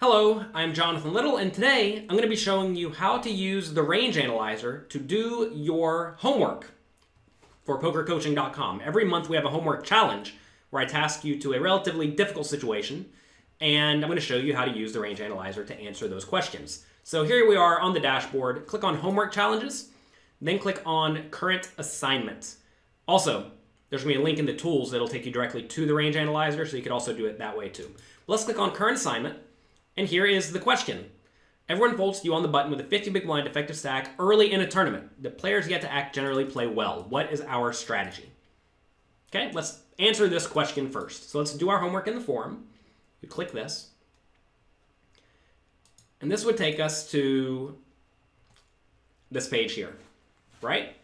Hello, I'm Jonathan Little, and today I'm going to be showing you how to use the range analyzer to do your homework for PokerCoaching.com. Every month we have a homework challenge where I task you to a relatively difficult situation, and I'm going to show you how to use the range analyzer to answer those questions. So here we are on the dashboard. Click on Homework Challenges, then click on Current Assignment. Also, there's going to be a link in the tools that'll take you directly to the range analyzer, so you could also do it that way too. Let's click on Current Assignment. And here is the question. Everyone folds to you on the button with a 50 big blind effective stack early in a tournament. The players yet to act generally play well. What is our strategy? Okay, let's answer this question first. So let's do our homework in the forum. You click this. And this would take us to this page here, right?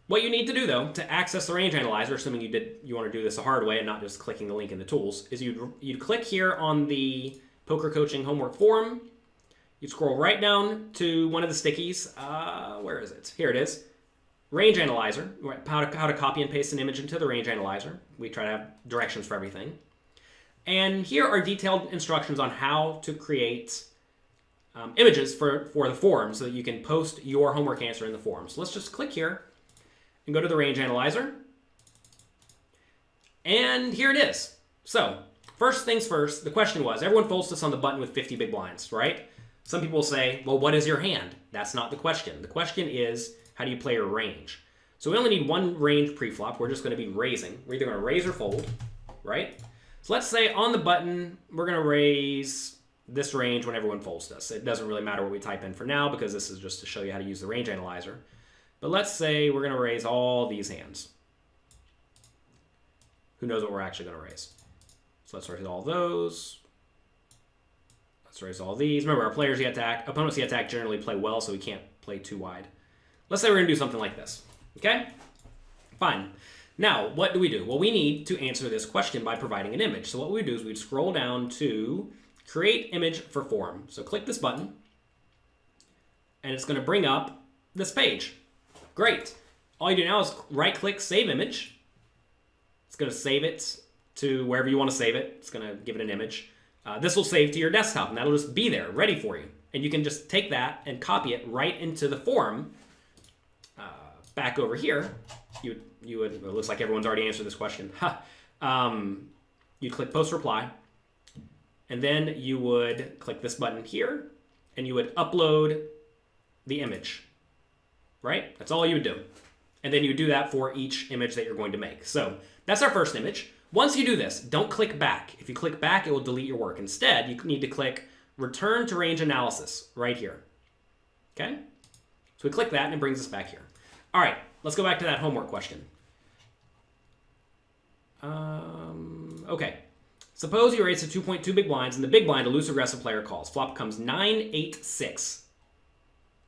What you need to do, though, to access the range analyzer, assuming you want to do this the hard way and not just clicking the link in the tools, is you'd click here on the Poker Coaching Homework Forum. You scroll right down to one of the stickies. Where is it? Here it is. Range Analyzer. How to copy and paste an image into the Range Analyzer. We try to have directions for everything. And here are detailed instructions on how to create images for the forum so that you can post your homework answer in the forum. So let's just click here and go to the Range Analyzer. And here it is. So first things first, the question was, everyone folds this on the button with 50 big blinds, right? Some people will say, well, what is your hand? That's not the question. The question is, how do you play your range? So we only need one range preflop. We're just going to be raising. We're either going to raise or fold, right? So let's say on the button, we're going to raise this range when everyone folds this. It doesn't really matter what we type in for now because this is just to show you how to use the range analyzer. But let's say we're going to raise all these hands. Who knows what we're actually going to raise? So let's raise all those. Let's raise all these. Remember, our players yet to act, opponents yet to act generally play well, so we can't play too wide. Let's say we're going to do something like this. Okay? Fine. Now, what do we do? Well, we need to answer this question by providing an image. So what we do is we'd scroll down to Create Image for Forum. So click this button, and it's going to bring up this page. Great. All you do now is right-click Save Image. It's going to save it to wherever you want to save it. It's going to give it an image. This will save to your desktop, and that'll just be there, ready for you. And you can just take that and copy it right into the forum. Back over here, you would, it looks like everyone's already answered this question. You'd click Post Reply, and then you would click this button here, and you would upload the image, right? That's all you would do. And then you do that for each image that you're going to make. So that's our first image. Once you do this, don't click back. If you click back, it will delete your work. Instead, you need to click Return to Range Analysis right here. Okay? So we click that, and it brings us back here. All right, let's go back to that homework question. Okay. Suppose you raise to 2.2 big blinds, and the big blind, a loose aggressive player calls. Flop becomes 9, 8, 6.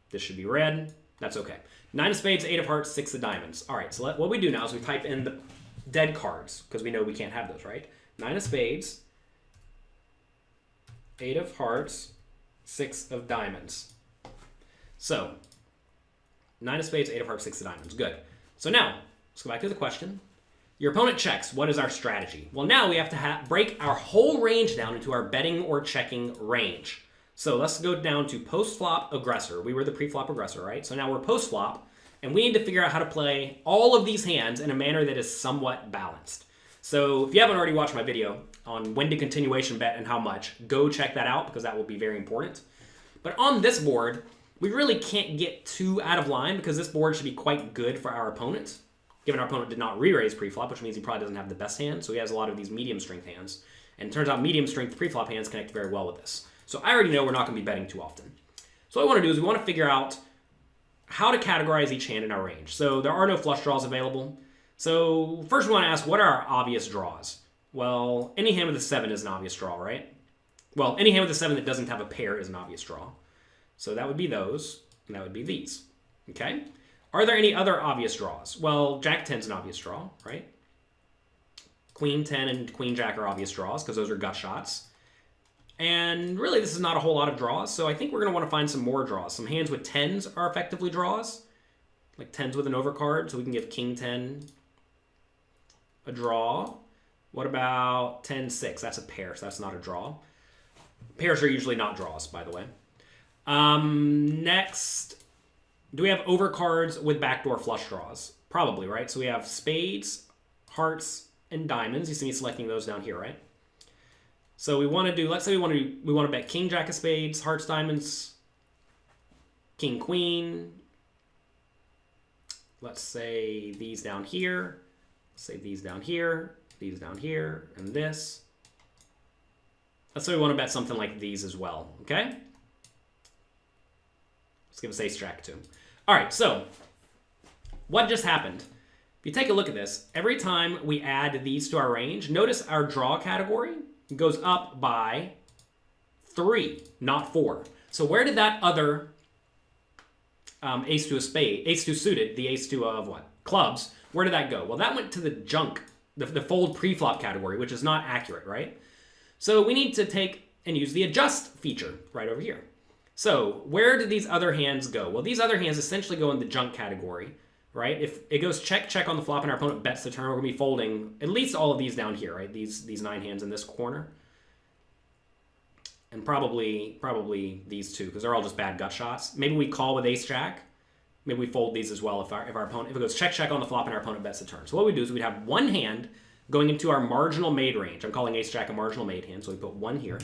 This should be red. That's okay. 9 of spades, 8 of hearts, 6 of diamonds. All right, so what we do now is we type in the dead cards, because we know we can't have those, right? 9 of spades, 8 of hearts, 6 of diamonds. So 9 of spades, 8 of hearts, 6 of diamonds. Good. So now, let's go back to the question. Your opponent checks. What is our strategy? Well, now we have to break our whole range down into our betting or checking range. So let's go down to post-flop aggressor. We were the pre-flop aggressor, right? So now we're post-flop, and we need to figure out how to play all of these hands in a manner that is somewhat balanced. So if you haven't already watched my video on when to continuation bet and how much, go check that out because that will be very important. But on this board, we really can't get too out of line because this board should be quite good for our opponent, given our opponent did not re-raise pre-flop, which means he probably doesn't have the best hand, so he has a lot of these medium strength hands. And it turns out medium strength pre-flop hands connect very well with this. So I already know we're not going to be betting too often. So what we want to do is we want to figure out how to categorize each hand in our range. So there are no flush draws available. So first we want to ask, what are our obvious draws? Well, any hand with a 7 is an obvious draw, right? Well, any hand with a 7 that doesn't have a pair is an obvious draw. So that would be those, and that would be these, okay? Are there any other obvious draws? Well, Jack 10 is an obvious draw, right? Queen 10 and Queen Jack are obvious draws because those are gut shots. And really, this is not a whole lot of draws, so I think we're going to want to find some more draws. Some hands with 10s are effectively draws, like 10s with an overcard, so we can give King 10 a draw. What about 10-6? That's a pair, so that's not a draw. Pairs are usually not draws, by the way. Next, do we have overcards with backdoor flush draws? Probably, right? So we have spades, hearts, and diamonds. You see me selecting those down here, right? So we want to do, let's say we want to bet king, jack of spades, hearts, diamonds, king, queen. Let's say these down here. Let's say these down here, and this. Let's say we want to bet something like these as well, okay? Let's give us ace jack too. All right, so what just happened? If you take a look at this, every time we add these to our range, notice our draw category goes up by 3, not 4. So where did that other ace two of spade, ace two suited, the ace two of what? Clubs, where did that go? Well, that went to the junk, the fold pre-flop category, which is not accurate, right? So we need to take and use the adjust feature right over here. So where did these other hands go? Well, these other hands essentially go in the junk category, right? If it goes check, check on the flop and our opponent bets the turn, we're going to be folding at least all of these down here, right? These 9 hands in this corner. And probably these 2, because they're all just bad gut shots. Maybe we call with ace jack. Maybe we fold these as well if our opponent, if it goes check, check on the flop and our opponent bets the turn. So what we do is we'd have one hand going into our marginal made range. I'm calling ace jack a marginal made hand, so we put 1 here.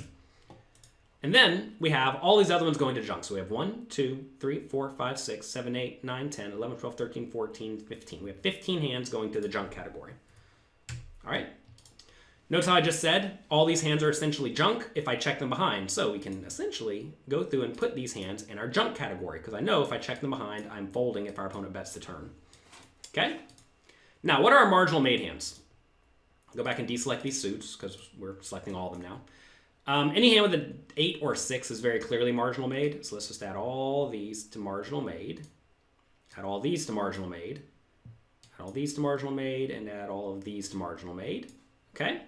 And then we have all these other ones going to junk. So we have 1, 2, 3, 4, 5, 6, 7, 8, 9, 10, 11, 12, 13, 14, 15. We have 15 hands going to the junk category. All right. Notice how I just said all these hands are essentially junk if I check them behind. So we can essentially go through and put these hands in our junk category, because I know if I check them behind, I'm folding if our opponent bets the turn. Okay? Now, what are our marginal made hands? Go back and deselect these suits, because we're selecting all of them now. Any hand with an 8 or 6 is very clearly marginal made. So let's just add all these to marginal made. Add all these to marginal made. Add all these to marginal made, and add all of these to marginal made. Okay?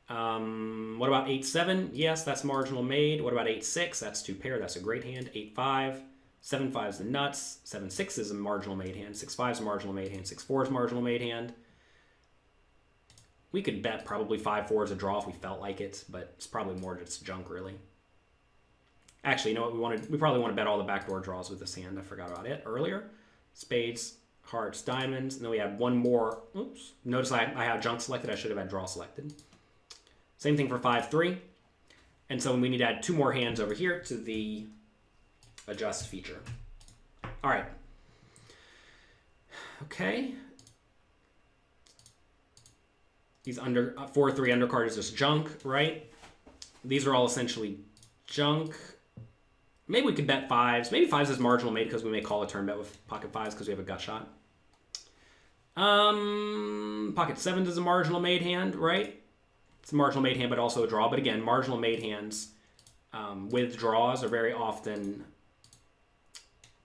What about 8-7? Yes, that's marginal made. What about 8-6? That's 2 pair. That's a great hand. 8-5. 7-5 is the nuts. 7-6 is a marginal made hand. 6-5 is a marginal made hand. 6-4 is a marginal made hand. We could bet probably 5-4 is a draw if we felt like it, but it's probably more just junk, really. Actually, you know what? We probably want to bet all the backdoor draws with this hand. I forgot about it earlier. Spades, hearts, diamonds, and then we have one more. Oops. Notice I have junk selected. I should have had draw selected. Same thing for 5-3. And so we need to add 2 more hands over here to the adjust feature. All right. Okay. These 4-3 undercard is just junk, right? These are all essentially junk. Maybe we could bet 5s. Maybe 5s is marginal made because we may call a turn bet with pocket 5s because we have a gut shot. Pocket 7s is a marginal made hand, right? It's a marginal made hand, but also a draw. But again, marginal made hands with draws are very often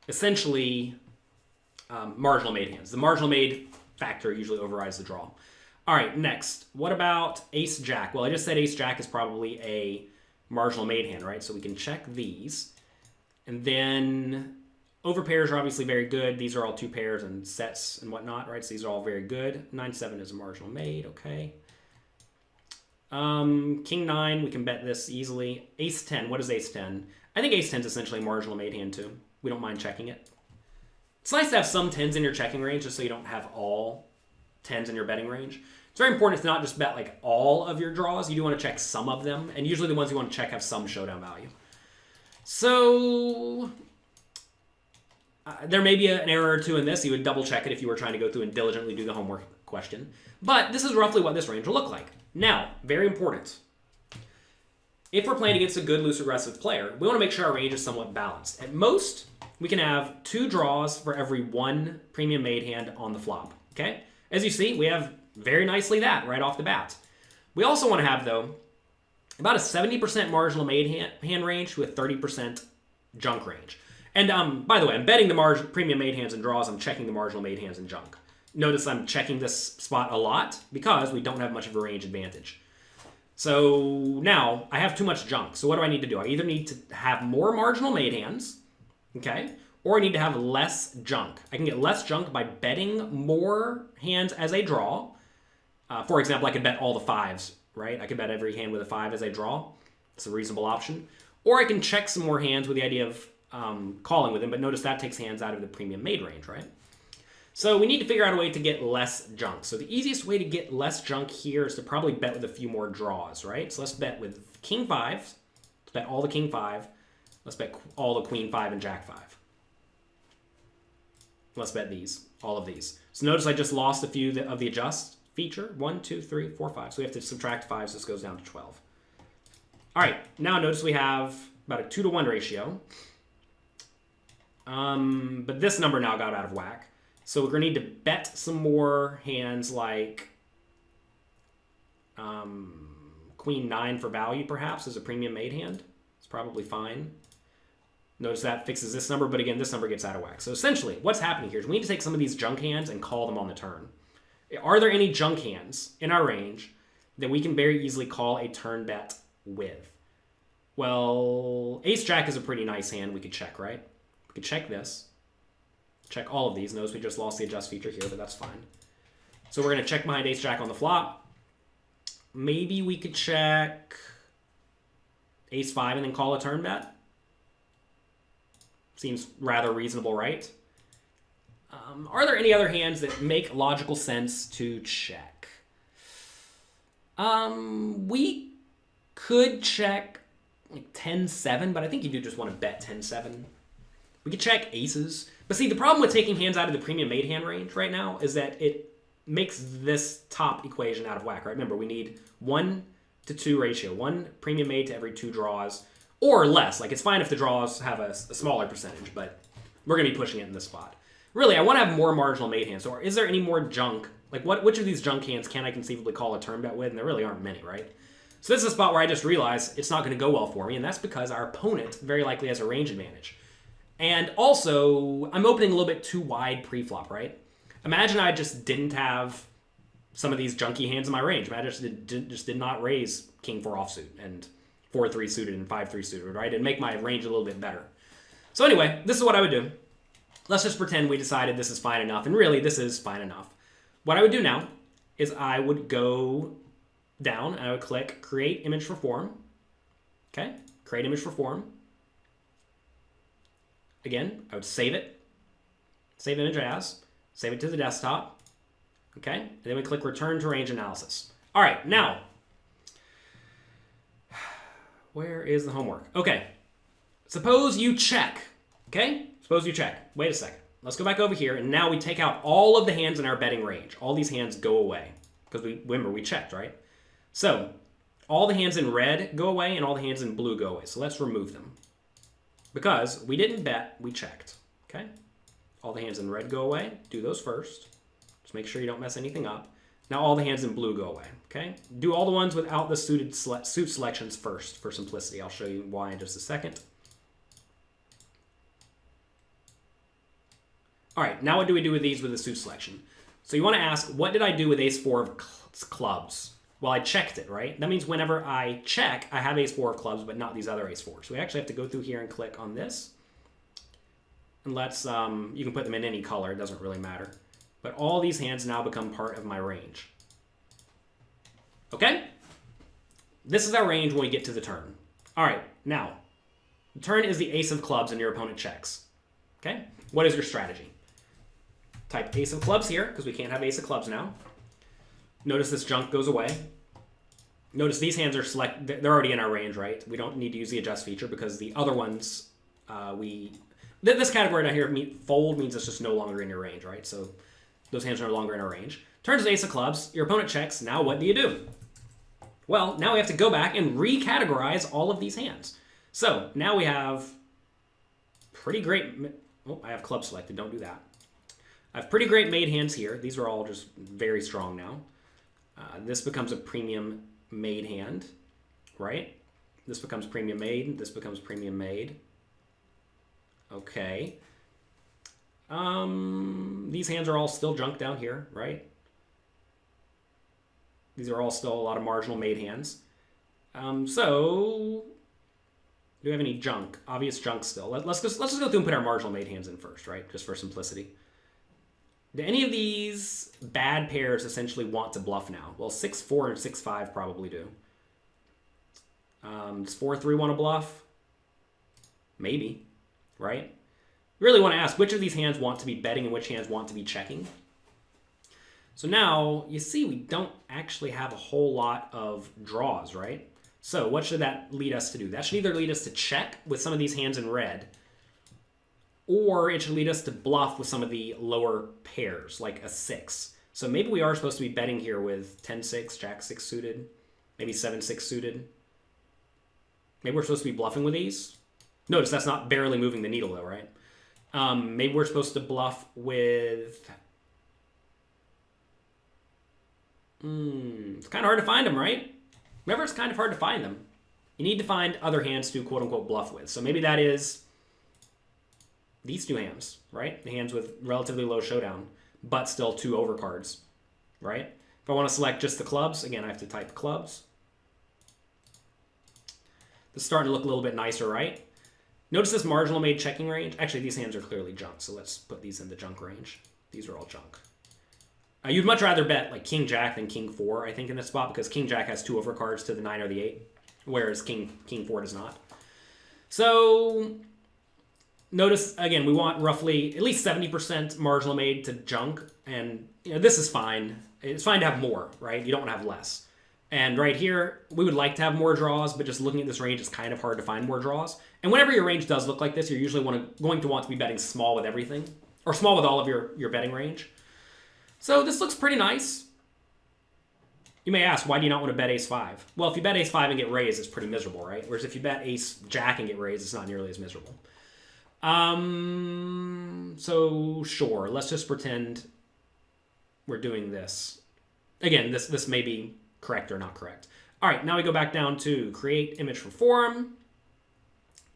essentially marginal made hands. The marginal made factor usually overrides the draw. All right, next. What about ace jack? Well, I just said ace jack is probably a marginal made hand, right? So we can check these. And then over pairs are obviously very good. These are all 2 pairs and sets and whatnot, right? So these are all very good. 9-7 is a marginal made, okay. King 9, we can bet this easily. Ace 10, what is ace 10? I think ace 10 is essentially a marginal made hand too. We don't mind checking it. It's nice to have some 10s in your checking range just so you don't have all 10s in your betting range. It's very important to not just bet like all of your draws. You do want to check some of them, and usually the ones you want to check have some showdown value. So there may be an error or 2 in this. You would double check it if you were trying to go through and diligently do the homework question. But this is roughly what this range will look like. Now, very important. If we're playing against a good loose aggressive player, we want to make sure our range is somewhat balanced. At most, we can have 2 draws for every 1 premium made hand on the flop. Okay? As you see, we have very nicely that right off the bat. We also want to have, though, about a 70% marginal made hand range with 30% junk range. And by the way, I'm betting the premium made hands and draws. I'm checking the marginal made hands and junk. Notice I'm checking this spot a lot because we don't have much of a range advantage. So now I have too much junk. So what do I need to do? I either need to have more marginal made hands, okay, or I need to have less junk. I can get less junk by betting more hands as a draw. For example, I could bet all the 5s, right? I could bet every hand with a 5 as a draw. It's a reasonable option. Or I can check some more hands with the idea of calling with him, but notice that takes hands out of the premium made range, right? So we need to figure out a way to get less junk. So the easiest way to get less junk here is to probably bet with a few more draws, right? So let's bet with king 5. Let's bet all the king 5. Let's bet all the queen 5 and jack 5. Let's bet these, all of these. So notice I just lost a few of the adjust feature. 1, 2, 3, 4, 5. So we have to subtract 5, so this goes down to 12. All right, now notice we have about a 2-to-1 ratio. But this number now got out of whack. So we're going to need to bet some more hands like queen 9 for value, perhaps, as a premium made hand. It's probably fine. Notice that fixes this number, but again, this number gets out of whack. So essentially, what's happening here is we need to take some of these junk hands and call them on the turn. Are there any junk hands in our range that we can very easily call a turn bet with? Well, ace-jack is a pretty nice hand we could check, right? We could check this. Check all of these. Notice we just lost the adjust feature here, but that's fine. So we're going to check behind ace-jack on the flop. Maybe we could check ace-5 and then call a turn bet. Seems rather reasonable, right? Are there any other hands that make logical sense to check? We could check like 10-7, but I think you do just want to bet 10-7. We could check aces. But see, the problem with taking hands out of the premium made hand range right now is that it makes this top equation out of whack, right? Remember, we need 1-to-2 ratio. 1 premium made to every 2 draws, or less. Like, it's fine if the draws have a smaller percentage, but we're going to be pushing it in this spot. Really, I want to have more marginal made hands. So is there any more junk? Like, which of these junk hands can I conceivably call a turn bet with? And there really aren't many, right? So this is a spot where I just realized it's not going to go well for me, and that's because our opponent very likely has a range advantage. And also, I'm opening a little bit too wide pre-flop, right? Imagine I just didn't have some of these junky hands in my range. Imagine I just did not raise king 4 offsuit and 4-3 suited and 5-3 suited, right? And make my range a little bit better. So anyway, this is what I would do. Let's just pretend we decided this is fine enough, and really, this is fine enough. What I would do now is I would go down, and I would click Create Image for Form. Okay, Create Image for Form. Again, I would save it. Save image as. Save it to the desktop. Okay, and then we click Return to Range Analysis. All right, now, where is the homework? Okay, suppose you check. Okay, suppose you check. Wait a second. Let's go back over here, and now we take out all of the hands in our betting range. All these hands go away, because remember, we checked, right? So, all the hands in red go away, and all the hands in blue go away. So let's remove them. Because we didn't bet, we checked. Okay? All the hands in red go away. Do those first. Just make sure you don't mess anything up. Now all the hands in blue go away. Okay? Do all the ones without the suit selections first for simplicity. I'll show you why in just a second. All right, now what do we do with these with the suit selection? So you want to ask, what did I do with ace-4 of clubs? Well, I checked it, right? That means whenever I check, I have ace-4 of clubs, but not these other ace-4s. So we actually have to go through here and click on this. And let's, you can put them in any color, it doesn't really matter. But all these hands now become part of my range. Okay? This is our range when we get to the turn. All right, now, the turn is the ace of clubs and your opponent checks. Okay? What is your strategy? Type ace of clubs here, because we can't have ace of clubs now. Notice this junk goes away. Notice these hands are they're already in our range, right? We don't need to use the adjust feature because the other ones, this category down here, fold, means it's just no longer in your range, right? So those hands are no longer in our range. Turns is ace of clubs. Your opponent checks. Now what do you do? Well, now we have to go back and recategorize all of these hands. So now we have pretty great... Oh, I have club selected. Don't do that. I have pretty great made hands here. These are all just very strong now. This becomes a premium made hand, right? This becomes premium made. This becomes premium made. Okay. These hands are all still junk down here, right? These are all still a lot of marginal made hands. So, do we have any junk? Obvious junk still. Let's just go through and put our marginal made hands in first, right? Just for simplicity. Do any of these bad pairs essentially want to bluff now? Well, 6-4 and 6-5 probably do. Does 4-3 want to bluff? Maybe, right? You really want to ask which of these hands want to be betting and which hands want to be checking. So now you see we don't actually have a whole lot of draws, right? So what should that lead us to do? That should either lead us to check with some of these hands in red, or it should lead us to bluff with some of the lower pairs, like a 6. So maybe we are supposed to be betting here with 10-6, Jack-6 suited, maybe 7-6 suited. Maybe we're supposed to be bluffing with these. Notice that's not barely moving the needle though, right? Maybe we're supposed to bluff with... It's kind of hard to find them, right? Remember, it's kind of hard to find them. You need to find other hands to quote-unquote bluff with. So maybe that is these two hands, right? The hands with relatively low showdown, but still 2 overcards, right? If I want to select just the clubs, again, I have to type clubs. This is starting to look a little bit nicer, right? Notice this marginal made checking range. Actually, these hands are clearly junk, so let's put these in the junk range. These are all junk. You'd much rather bet like King Jack than King 4, I think, in this spot, because King Jack has 2 overcards to the 9 or the 8, whereas King 4 does not. So notice, again, we want roughly at least 70% marginal made to junk, and this is fine. It's fine to have more, right? You don't want to have less. And right here, we would like to have more draws, but just looking at this range, it's kind of hard to find more draws. And whenever your range does look like this, you're usually going to want to be betting small with everything, or small with all of your betting range. So this looks pretty nice. You may ask, why do you not want to bet ace-5? Well, if you bet ace-5 and get raised, it's pretty miserable, right? Whereas if you bet ace-jack and get raised, it's not nearly as miserable. So sure, let's just pretend we're doing this. Again, this may be correct or not correct. All right, now we go back down to create image for form.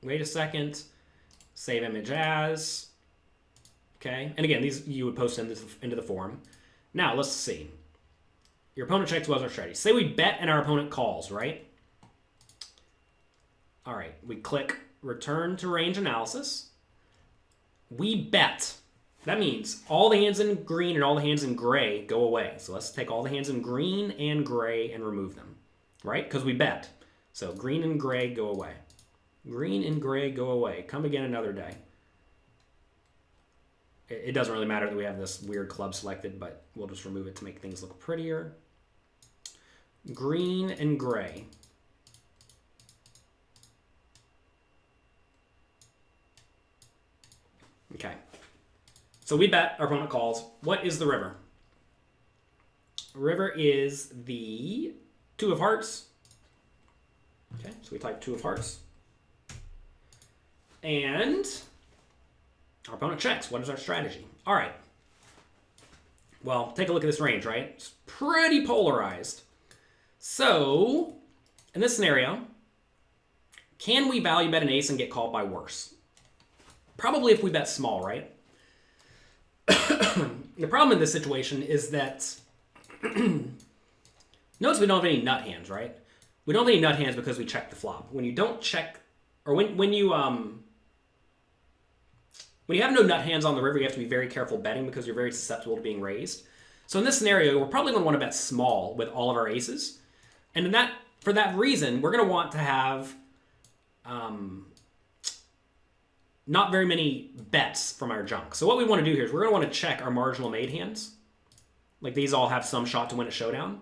Wait a second. Save image as. Okay, and again, these you would post into the form. Now, let's see. Your opponent checks, what's our strategy? Say we bet and our opponent calls, right? All right, we click return to range analysis. We bet. That means all the hands in green and all the hands in gray go away. So let's take all the hands in green and gray and remove them, right? Because we bet. So green and gray go away. Green and gray go away. Come again another day. It doesn't really matter that we have this weird club selected, but we'll just remove it to make things look prettier. Green and gray. Okay. So we bet, our opponent calls. What is the river? River is the 2 of hearts. Okay, so we type 2 of hearts. And our opponent checks. What is our strategy? All right. Well, take a look at this range, right? It's pretty polarized. So, in this scenario, can we value bet an ace and get called by worse? Probably if we bet small, right? The problem in this situation is that notice we don't have any nut hands, right? We don't have any nut hands because we check the flop. When you don't check, or when you have no nut hands on the river, you have to be very careful betting because you're very susceptible to being raised. So in this scenario, we're probably going to want to bet small with all of our aces. And for that reason, we're going to want to have not very many bets from our junk. So what we want to do here is we're going to want to check our marginal made hands. Like these all have some shot to win a showdown,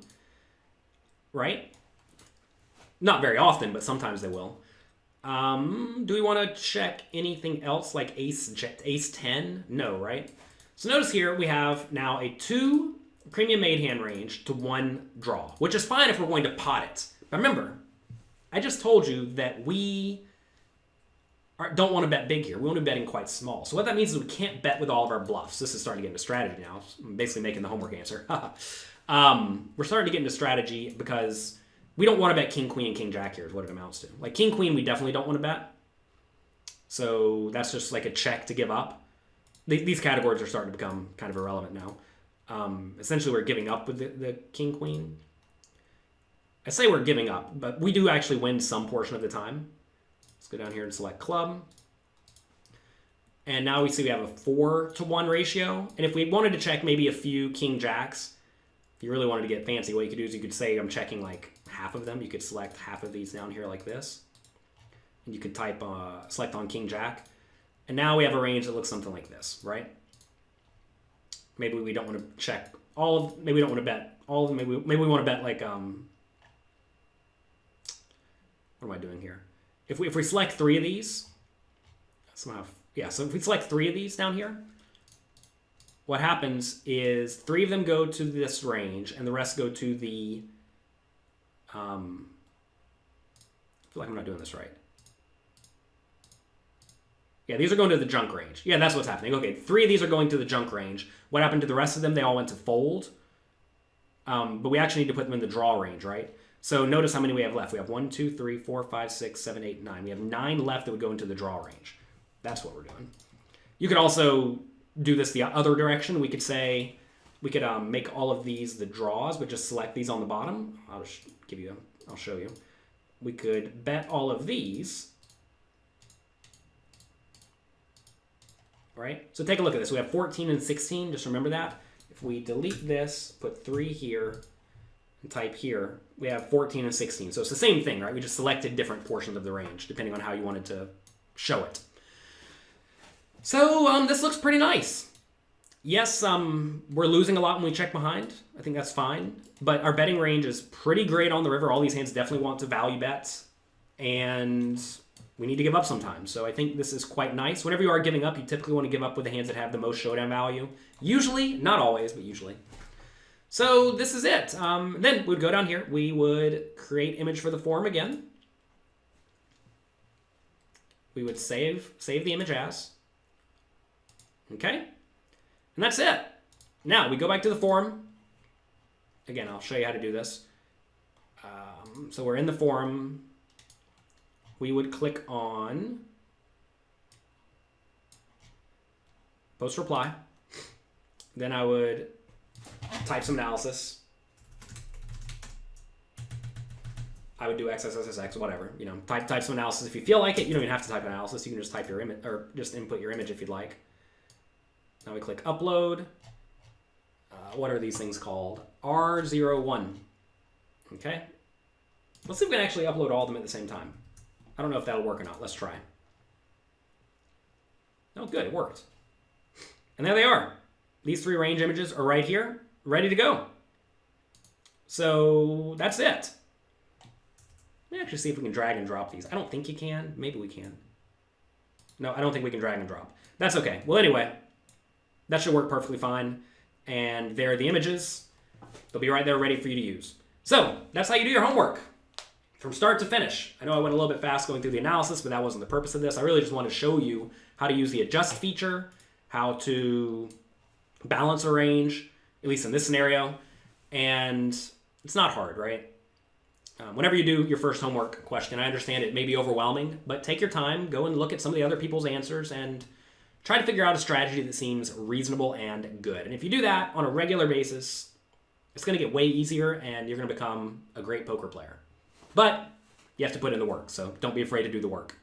right? Not very often, but sometimes they will. Do we want to check anything else like ace 10? No, right? So notice here we have now a 2 premium made hand range to 1 draw, which is fine if we're going to pot it. But remember, I just told you that we don't want to bet big here. We want to be betting quite small. So what that means is we can't bet with all of our bluffs. This is starting to get into strategy now. I'm basically making the homework answer. We're starting to get into strategy because we don't want to bet king, queen, and king, jack here is what it amounts to. Like king, queen, we definitely don't want to bet. So that's just like a check to give up. These categories are starting to become kind of irrelevant now. Essentially, we're giving up with the king, queen. I say we're giving up, but we do actually win some portion of the time. Let's go down here and select club. And now we see we have a 4-to-1 ratio. And if we wanted to check maybe a few king jacks, if you really wanted to get fancy, what you could do is you could say I'm checking like half of them. You could select half of these down here like this. And you could type, select on King Jack. And now we have a range that looks something like this, right? Maybe we don't want to check all of, maybe we don't want to bet all of them. Maybe we want to bet like, what am I doing here? If we select 3 of these, somehow, yeah, so if we select 3 of these down here, what happens is 3 of them go to this range and the rest go to the, I feel like I'm not doing this right. Yeah, these are going to the junk range. Yeah, that's what's happening. Okay, 3 of these are going to the junk range. What happened to the rest of them? They all went to fold. But we actually need to put them in the draw range, right? So notice how many we have left. We have 1, 2, 3, 4, 5, 6, 7, 8, 9. We have 9 left that would go into the draw range. That's what we're doing. You could also do this the other direction. We could say, we could make all of these the draws, but just select these on the bottom. I'll show you. We could bet all of these. Right? So take a look at this. We have 14 and 16. Just remember that. If we delete this, put 3 here, and type here, we have 14 and 16. So it's the same thing, right? We just selected different portions of the range, depending on how you wanted to show it. So this looks pretty nice. Yes, we're losing a lot when we check behind. I think that's fine. But our betting range is pretty great on the river. All these hands definitely want to value bet. And we need to give up sometimes. So I think this is quite nice. Whenever you are giving up, you typically want to give up with the hands that have the most showdown value. Usually, not always, but usually. So this is it. Then we'd go down here. We would create image for the form again. We would save the image as. Okay? And that's it. Now we go back to the forum. Again, I'll show you how to do this. So we're in the forum. We would click on post reply. Then I would type some analysis. I would do XXXX, whatever. You know, type some analysis if you feel like it. You don't even have to type analysis. You can just type your image or just input your image if you'd like. Now we click upload. What are these things called? R01. Okay. Let's see if we can actually upload all of them at the same time. I don't know if that'll work or not. Let's try. Oh, good. It worked. And there they are. These 3 range images are right here, ready to go. So that's it. Let me actually see if we can drag and drop these. I don't think you can. Maybe we can. No, I don't think we can drag and drop. That's okay. Well, anyway, that should work perfectly fine. And there are the images. They'll be right there ready for you to use. So that's how you do your homework. From start to finish. I know I went a little bit fast going through the analysis, but that wasn't the purpose of this. I really just want to show you how to use the adjust feature, how to balance a range, at least in this scenario. And it's not hard, right? Whenever you do your first homework question, I understand it may be overwhelming, but take your time, go and look at some of the other people's answers and try to figure out a strategy that seems reasonable and good. And if you do that on a regular basis, it's going to get way easier and you're going to become a great poker player. But you have to put in the work, so don't be afraid to do the work.